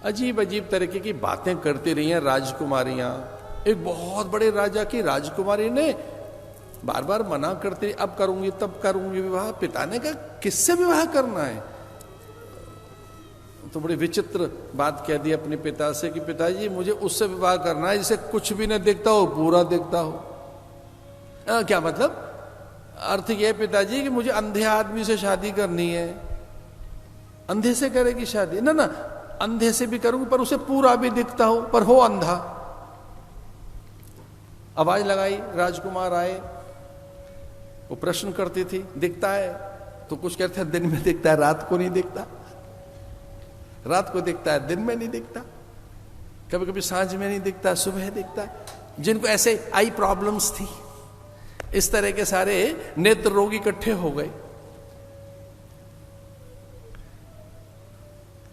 अजीब अजीब तरीके की बातें करती रही हैं राजकुमारियां। एक बहुत बड़े राजा की राजकुमारी ने बार बार मना करती, अब करूंगी तब करूंगी विवाह। पिता ने कहा किससे विवाह करना है? तो बड़ी विचित्र बात कह दी अपने पिता से कि पिताजी मुझे उससे विवाह करना है जिसे कुछ भी न दिखता हो, पूरा दिखता हो। क्या मतलब? अर्थ यह पिताजी कि मुझे अंधे आदमी से शादी करनी है। अंधे से करेगी शादी? ना ना, अंधे से भी करूंगी पर उसे पूरा भी दिखता हो, पर हो अंधा। आवाज लगाई, राजकुमार आए। वो प्रश्न करती थी, दिखता है? तो कुछ कहते हैं दिन में दिखता है, रात को नहीं दिखता। रात को दिखता है, दिन में नहीं दिखता। कभी कभी सांझ में नहीं दिखता, सुबह दिखता है। जिनको ऐसे आई प्रॉब्लम्स थी, इस तरह के सारे नेत्र रोग इकट्ठे हो गए।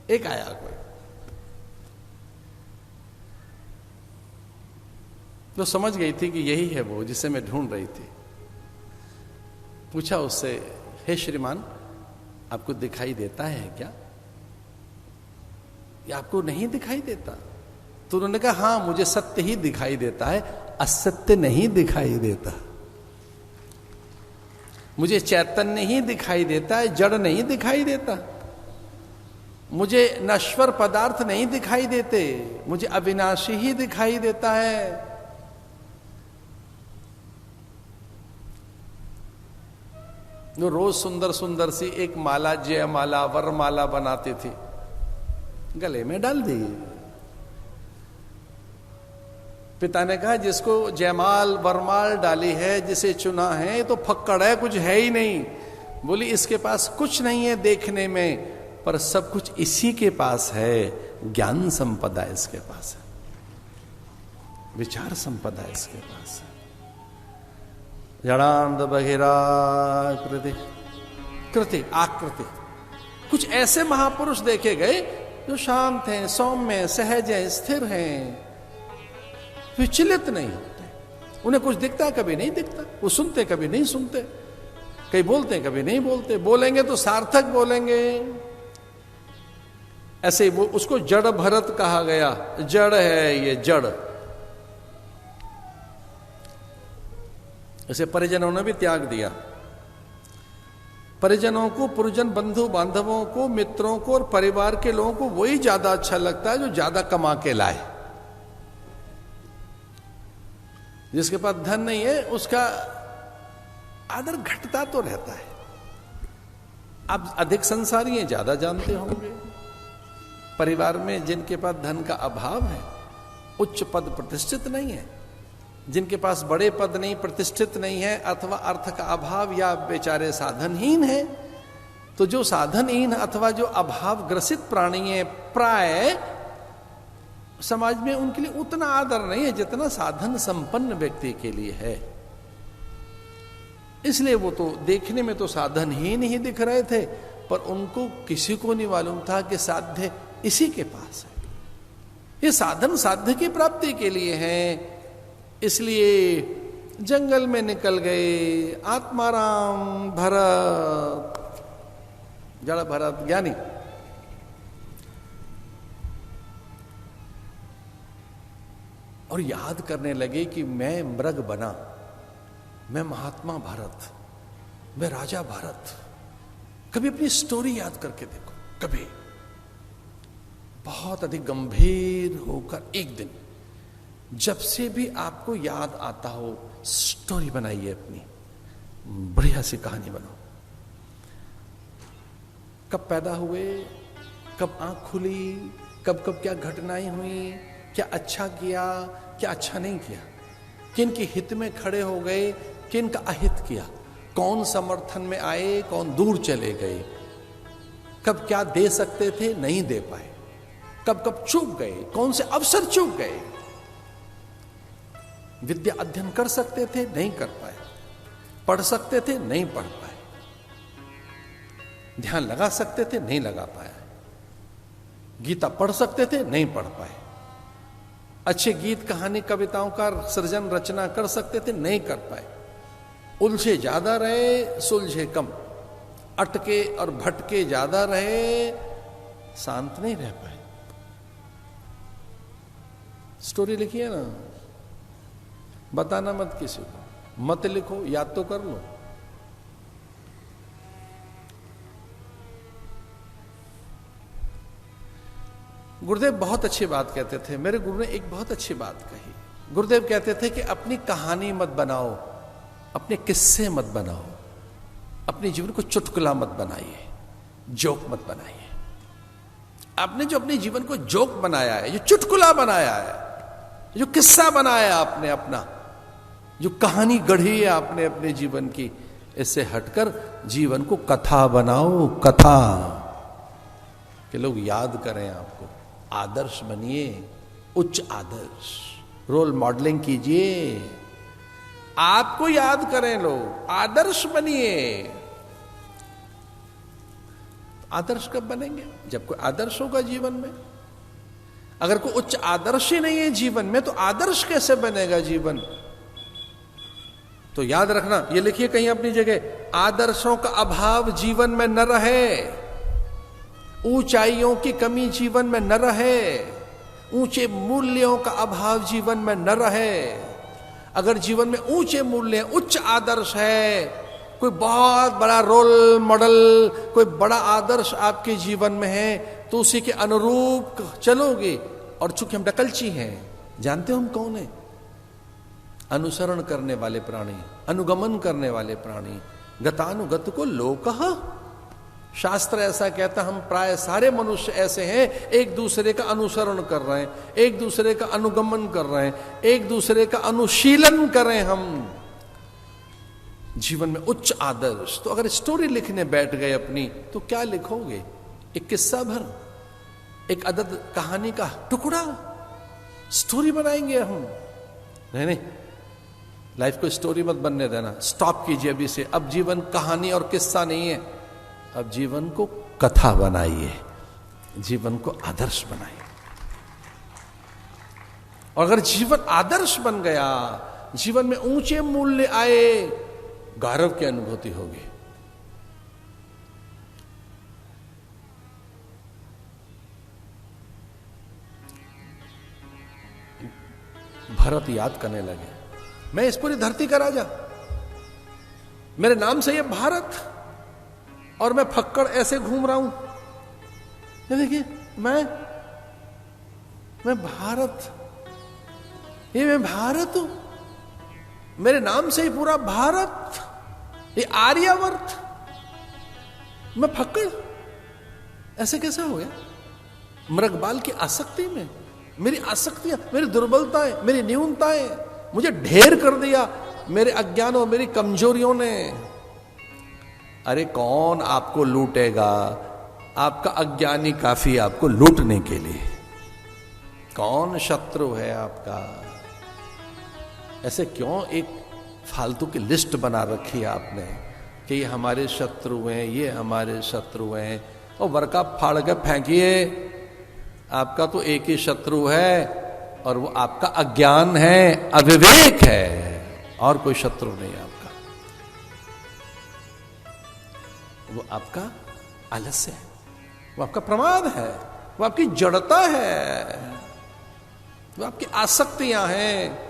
एक आया कोई, तो समझ गई थी कि यही है वो जिसे मैं ढूंढ रही थी। पूछा उससे, हे श्रीमान आपको दिखाई देता है क्या, या आपको नहीं दिखाई देता? तो उन्होंने कहा हां मुझे सत्य ही दिखाई देता है, असत्य नहीं दिखाई देता। मुझे चैतन्य ही दिखाई देता है, जड़ नहीं दिखाई देता। मुझे नश्वर पदार्थ नहीं दिखाई देते, मुझे अविनाशी ही दिखाई देता है। जो रोज सुंदर सुंदर सी एक माला, जयमाला, वरमाला बनाती थी, गले में डाल दी। पिता ने कहा जिसको जयमाल वरमाल डाली है, जिसे चुना है, तो फक्कड़ है, कुछ है ही नहीं। बोली इसके पास कुछ नहीं है देखने में, पर सब कुछ इसी के पास है। ज्ञान संपदा इसके पास है, विचार संपदा इसके पास है। जड़ांध बहिराकृति कृति आकृति। कुछ ऐसे महापुरुष देखे गए जो शांत हैं, सौम्य, सहज हैं, स्थिर हैं, विचलित नहीं होते। उन्हें कुछ दिखता कभी नहीं दिखता, वो सुनते कभी नहीं सुनते, कहीं बोलते कभी नहीं बोलते, बोलेंगे तो सार्थक बोलेंगे। ऐसे ही वो, उसको जड़ भरत कहा गया। जड़ है ये, जड़। ऐसे परिजनों ने भी त्याग दिया। परिजनों को, पुरजन बंधु बांधवों को, मित्रों को और परिवार के लोगों को वही ज्यादा अच्छा लगता है जो ज्यादा कमा के लाए। जिसके पास धन नहीं है उसका आदर घटता तो रहता है। आप अधिक संसारी हैं, ज्यादा जानते होंगे। परिवार में जिनके पास धन का अभाव है, उच्च पद प्रतिष्ठित नहीं है, जिनके पास बड़े पद नहीं, प्रतिष्ठित नहीं है, अथवा अर्थ का अभाव या बेचारे साधनहीन है, तो जो साधनहीन अथवा जो अभाव ग्रसित प्राणी है, प्राय समाज में उनके लिए उतना आदर नहीं है जितना साधन संपन्न व्यक्ति के लिए है। इसलिए वो तो देखने में तो साधनहीन ही दिख रहे थे, पर उनको किसी को नहीं मालूम था कि साध्य इसी के पास है। ये साधन साध्य की प्राप्ति के लिए है। इसलिए जंगल में निकल गए। आत्माराम भरत, जड़ भरत ज्ञानी, और याद करने लगे कि मैं मृग बना, मैं महात्मा भरत, मैं राजा भरत। कभी अपनी स्टोरी याद करके देखो, कभी बहुत अधिक गंभीर होकर एक दिन जब से भी आपको याद आता हो, स्टोरी बनाइए अपनी, बढ़िया सी कहानी बनाओ। कब पैदा हुए, कब आंख खुली, कब कब क्या घटनाएं हुई, क्या अच्छा किया, क्या अच्छा नहीं किया, किन के हित में खड़े हो गए, किन का अहित किया, कौन समर्थन में आए, कौन दूर चले गए, कब क्या दे सकते थे नहीं दे पाए, कब कब चूक गए, कौन से अवसर चूक गए, विद्या अध्ययन कर सकते थे नहीं कर पाए, पढ़ सकते थे नहीं पढ़ पाए, ध्यान लगा सकते थे नहीं लगा पाए, गीता पढ़ सकते थे नहीं पढ़ पाए, अच्छे गीत कहानी कविताओं का सृजन रचना कर सकते थे नहीं कर पाए, उलझे ज्यादा रहे सुलझे कम, अटके और भटके ज्यादा रहे, शांत नहीं रह पाए। स्टोरी लिखिए ना, बताना मत किसी को, मत लिखो, याद तो कर लो। गुरुदेव बहुत अच्छी बात कहते थे, मेरे गुरु ने एक बहुत अच्छी बात कही। गुरुदेव कहते थे कि अपनी कहानी मत बनाओ, अपने किस्से मत बनाओ, अपने जीवन को चुटकुला मत बनाइए, जोक मत बनाइए। आपने जो अपने जीवन को जोक बनाया है, जो चुटकुला बनाया है, जो किस्सा बनाया आपने अपना, जो कहानी गढ़ी है आपने अपने जीवन की, इससे हटकर जीवन को कथा बनाओ, कथा, कि लोग याद करें आपको। आदर्श बनिए, उच्च आदर्श, रोल मॉडलिंग कीजिए, आपको याद करें लोग, आदर्श बनिए। आदर्श कब बनेंगे? जब कोई आदर्श होगा जीवन में। अगर कोई उच्च आदर्श ही नहीं है जीवन में, तो आदर्श कैसे बनेगा जीवन? तो याद रखना, ये लिखिए कहीं अपनी जगह, आदर्शों का अभाव जीवन में न रहे, ऊंचाइयों की कमी जीवन में न रहे, ऊंचे मूल्यों का अभाव जीवन में न रहे। अगर जीवन में ऊंचे मूल्य, उच्च आदर्श है, कोई बहुत बड़ा रोल मॉडल, कोई बड़ा आदर्श आपके जीवन में है, तो उसी के अनुरूप चलोगे। और चूंकि हम डकलची हैं, जानते हो हम कौन है? अनुसरण करने वाले प्राणी, अनुगमन करने वाले प्राणी। गतानुगत को लोकः, शास्त्र ऐसा कहता, हम प्राय सारे मनुष्य ऐसे हैं, एक दूसरे का अनुसरण कर रहे हैं, एक दूसरे का अनुगमन कर रहे हैं, एक दूसरे का अनुशीलन करें हम जीवन में उच्च आदर्श। तो अगर स्टोरी लिखने बैठ गए अपनी, तो क्या लिखोगे? एक किस्सा भर, एक अदद कहानी का टुकड़ा स्टोरी बनाएंगे हम? नहीं, लाइफ को स्टोरी मत बनने देना, स्टॉप कीजिए अभी से। अब जीवन कहानी और किस्सा नहीं है, अब जीवन को कथा बनाइए, जीवन को आदर्श बनाइए। और अगर जीवन आदर्श बन गया, जीवन में ऊंचे मूल्य आए, गौरव की अनुभूति होगी। भरत याद करने लगे, मैं इस पूरी धरती का राजा, मेरे नाम से ये भारत, और मैं फक्कड़ ऐसे घूम रहा हूं। ये देखिए, मैं भारत, ये मैं भारत हूं, मेरे नाम से ही पूरा भारत, ये आर्यावर्त, मैं फक्कड़, ऐसे कैसे हो गया? मृगबाल की आसक्ति में, मेरी आसक्तियां, मेरी दुर्बलताएं, मेरी न्यूनताएं, मुझे ढेर कर दिया मेरे अज्ञानों, मेरी कमजोरियों ने। अरे कौन आपको लूटेगा? आपका अज्ञानी काफी आपको लूटने के लिए। कौन शत्रु है आपका? ऐसे क्यों एक फालतू की लिस्ट बना रखी है आपने कि ये हमारे शत्रु हैं, ये हमारे शत्रु हैं? और वर्का फाड़ के फेंकिए, आपका तो एक ही शत्रु है, और वो आपका अज्ञान है, अविवेक है, और कोई शत्रु नहीं आपका। वो आपका आलस्य है, वो आपका प्रमाद है, वो आपकी जड़ता है, वो आपकी आसक्तियां हैं,